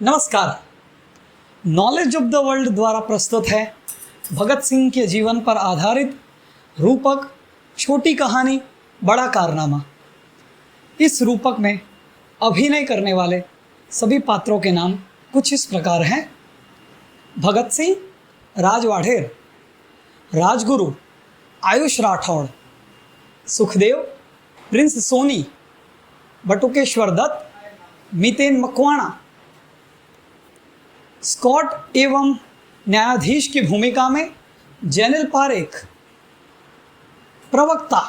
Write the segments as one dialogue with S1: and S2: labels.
S1: नमस्कार। Knowledge of the world द्वारा प्रस्तुत है भगत सिंह के जीवन पर आधारित रूपक छोटी कहानी बड़ा कारनामा। इस रूपक में अभिनय करने वाले सभी पात्रों के नाम कुछ इस प्रकार हैं: भगत सिंह राज वाढ़ेर, राजगुरु आयुष राठौड़, सुखदेव प्रिंस सोनी, बटुकेश्वर दत्त मितेन मकवाणा, स्कॉट एवं न्यायाधीश की भूमिका में जैनिल पारेख, प्रवक्ता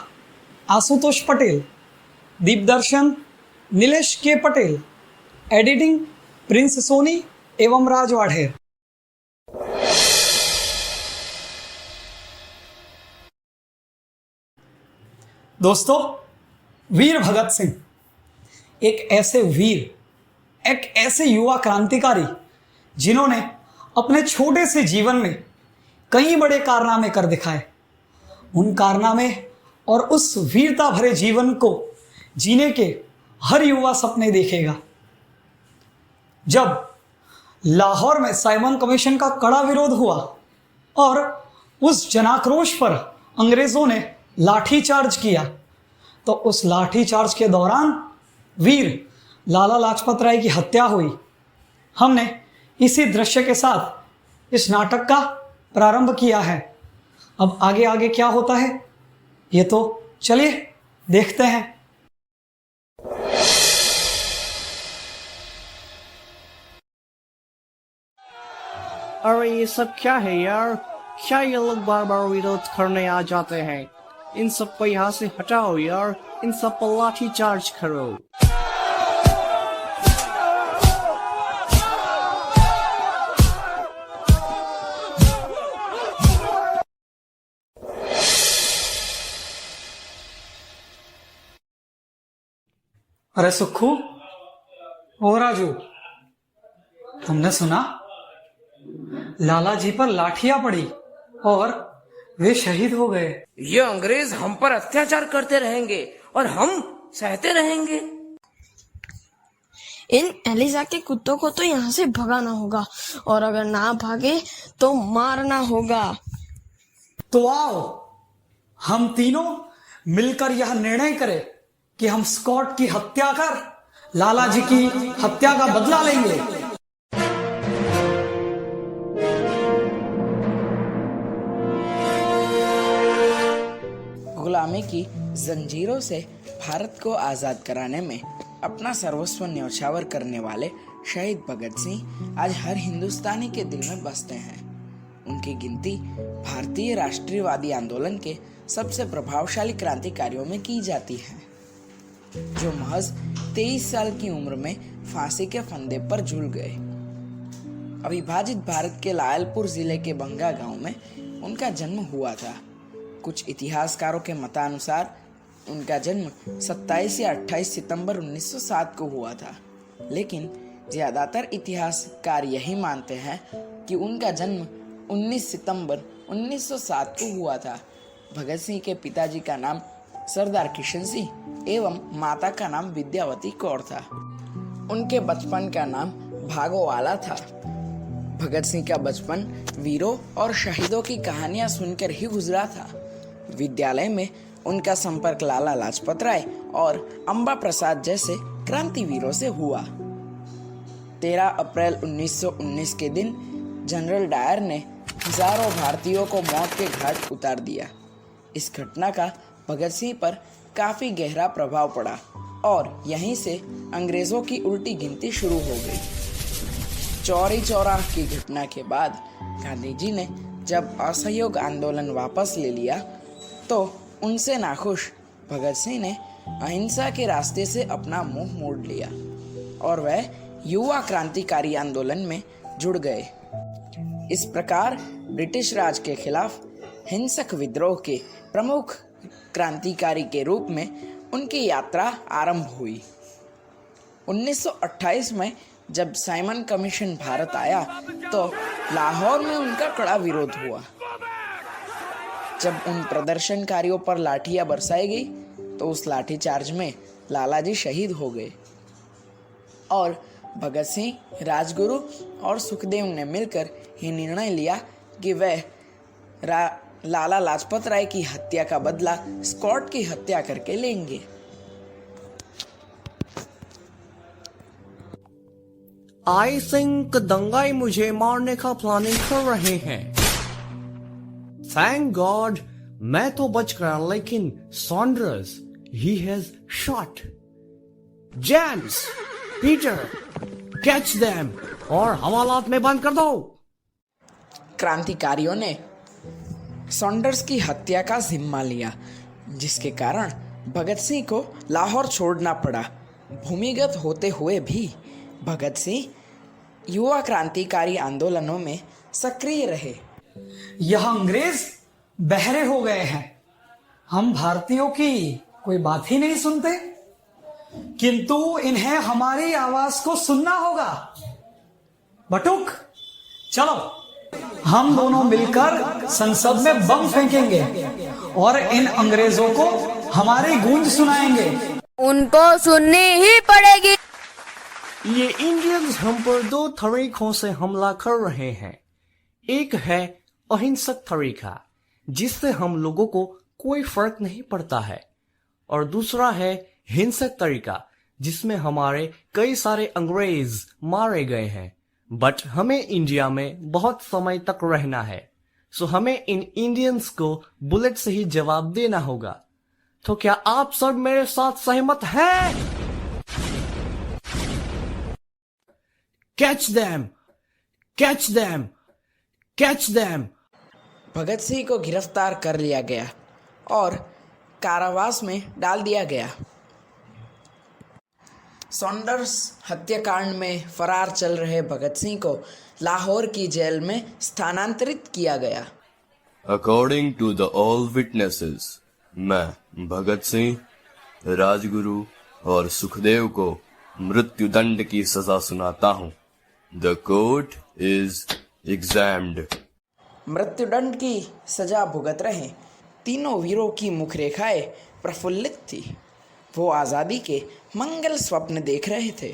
S1: आशुतोष पटेल, दीपदर्शन नीलेश के पटेल, एडिटिंग प्रिंस सोनी एवं राज वाढ़ेर। दोस्तों, वीर भगत सिंह एक ऐसे वीर, एक ऐसे युवा क्रांतिकारी जिन्होंने अपने छोटे से जीवन में कई बड़े कारनामे कर दिखाए। उन कारनामे और उस वीरता भरे जीवन को जीने के हर युवा सपने देखेगा। जब लाहौर में साइमन कमीशन का कड़ा विरोध हुआ और उस जनाक्रोश पर अंग्रेजों ने लाठीचार्ज किया, तो उस लाठीचार्ज के दौरान वीर लाला लाजपत राय की हत्या हुई। हमने इसी दृश्य के साथ इस नाटक का प्रारंभ किया है। अब आगे आगे क्या होता है ये तो चलिए देखते हैं।
S2: अरे ये सब क्या है यार? क्या ये लोग बार बार विरोध करने आ जाते हैं? इन सबको यहाँ से हटाओ यार, इन सब पर लाठी चार्ज करो।
S1: अरे सुक्खू, ओ राजू, तुमने सुना? लाला जी पर लाठियां पड़ी और वे शहीद हो गए।
S3: ये अंग्रेज हम पर अत्याचार करते रहेंगे और हम सहते रहेंगे।
S4: इन एलिजा के कुत्तों को तो यहाँ से भगाना होगा, और अगर ना भागे तो मारना होगा।
S1: तो आओ हम तीनों मिलकर यह निर्णय करें कि हम स्कॉट की हत्या कर लाला जी की हत्या का बदला लेंगे।
S3: गुलामी की जंजीरों से भारत को आजाद कराने में अपना सर्वस्व न्यौछावर करने वाले शहीद भगत सिंह आज हर हिंदुस्तानी के दिल में बसते हैं। उनकी गिनती भारतीय राष्ट्रीयवादी आंदोलन के सबसे प्रभावशाली क्रांतिकारियों में की जाती है, जो महज 23 साल की उम्र में फांसी के फंदे पर झूल गए। अविभाजित भारत के लायलपुर जिले के बंगा गांव में उनका जन्म हुआ था। कुछ इतिहासकारों के मतानुसार उनका जन्म 27 या 28 सितंबर 1907 को हुआ था, लेकिन ज्यादातर इतिहासकार यही मानते हैं कि उनका जन्म 19 सितंबर 1907 को हुआ था। भगत सिंह के पिताजी का नाम सरदार किशन सिंह एवं माता का नाम विद्यावती कौर था। उनके बचपन का नाम भागोवाला था। भगत सिंह का बचपन वीरों और शहीदों की कहानियां सुनकर ही गुजरा था। विद्यालय में उनका संपर्क लाला लाजपत राय और अंबा प्रसाद जैसे क्रांतिवीरों से हुआ। 13 अप्रैल 1919 के दिन जनरल डायर ने हजारों भारतीयों को मौत के घाट उतार दिया। इस घटना का भगत सिंह पर काफी गहरा प्रभाव पड़ा और यहीं से अंग्रेजों की उल्टी गिनती शुरू हो गई। चौरी चौरा की घटना के बाद गांधी जी ने जब असहयोग आंदोलन वापस ले लिया, तो उनसे नाखुश भगत सिंह ने अहिंसा के रास्ते से अपना मुंह मोड़ लिया और वह युवा क्रांतिकारी आंदोलन में जुड़ गए। इस प्रकार ब्रिटिश राज के खिलाफ हिंसक विद्रोह के प्रमुख क्रांतिकारी के रूप में उनकी यात्रा आरंभ हुई। 1928 में जब साइमन कमीशन भारत आया, तो लाहौर में उनका कड़ा विरोध हुआ। जब उन प्रदर्शनकारियों पर लाठियां बरसाई गई, तो उस लाठीचार्ज में लाला जी शहीद हो गए और भगत सिंह, राजगुरु और सुखदेव ने मिलकर ये निर्णय लिया कि वह लाला लाजपत राय की हत्या का बदला स्कॉट की हत्या करके लेंगे।
S2: आई थिंक दंगाई मुझे मारने का प्लानिंग कर रहे हैं। थैंक गॉड मैं तो बच गया, लेकिन Saunders he has shot. James, Peter, catch them और हवालात में बंद कर दो।
S3: क्रांतिकारियों ने सॉन्डर्स की हत्या का जिम्मा लिया, जिसके कारण भगत सिंह को लाहौर छोड़ना पड़ा। भूमिगत होते हुए भी भगत सिंह युवा क्रांतिकारी आंदोलनों में सक्रिय रहे।
S1: यह अंग्रेज बहरे हो गए हैं, हम भारतीयों की कोई बात ही नहीं सुनते, किंतु इन्हें हमारी आवाज को सुनना होगा। बटुक, चलो हम दोनों मिलकर संसद में बम फेंकेंगे और इन अंग्रेजों को हमारी गूंज सुनाएंगे।
S4: उनको सुननी ही पड़ेगी।
S2: ये इंडियंस हम पर दो तरीकों से हमला कर रहे हैं। एक है अहिंसक तरीका, जिससे हम लोगों को कोई फर्क नहीं पड़ता है, और दूसरा है हिंसक तरीका, जिसमें हमारे कई सारे अंग्रेज मारे गए हैं। बट हमें इंडिया में बहुत समय तक रहना है, सो हमें इन इंडियंस को बुलेट से ही जवाब देना होगा। तो क्या आप सब मेरे साथ सहमत हैं? Catch them, catch them, catch them.
S3: Bhagat Singh को गिरफ्तार कर लिया गया और कारावास में डाल दिया गया। सॉन्डर्स हत्याकांड में फरार चल रहे भगत सिंह को लाहौर की जेल में स्थानांतरित किया गया।
S5: According to the all witnesses, मैं भगत सिंह, राजगुरु और सुखदेव को मृत्युदंड की सजा सुनाता हूँ। The court is examined.
S3: मृत्युदंड की सजा भुगत रहे तीनों वीरों की मुखरेखाएं प्रफुल्लित थी। वो आज़ादी के मंगल स्वप्न देख रहे थे।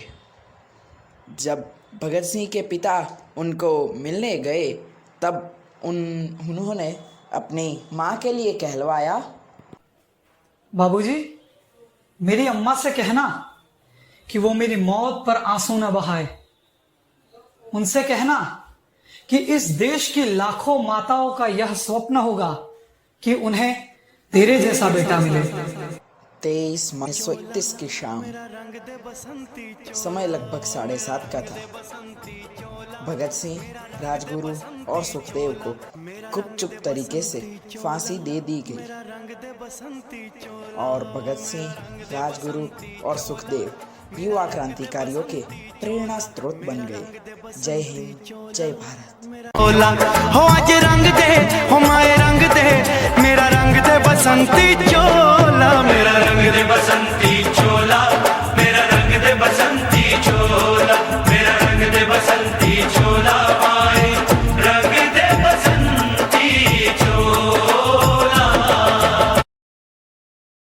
S3: जब भगत सिंह के पिता उनको मिलने गए, तब उन्होंने अपनी माँ के लिए कहलवाया,
S1: बाबूजी, मेरी अम्मा से कहना कि वो मेरी मौत पर आंसू न बहाए। उनसे कहना कि इस देश की लाखों माताओं का यह स्वप्न होगा कि उन्हें तेरे जैसा बेटा मिले।
S3: 23 मई 1931 की शाम, समय लगभग 7:30 का था। भगत सिंह, राजगुरु और सुखदेव को गुपचुप तरीके से फांसी दे दी गई और भगत सिंह, राजगुरु और सुखदेव युवा क्रांतिकारियों के प्रेरणा स्रोत बन गए। जय हिंद, जय भारत।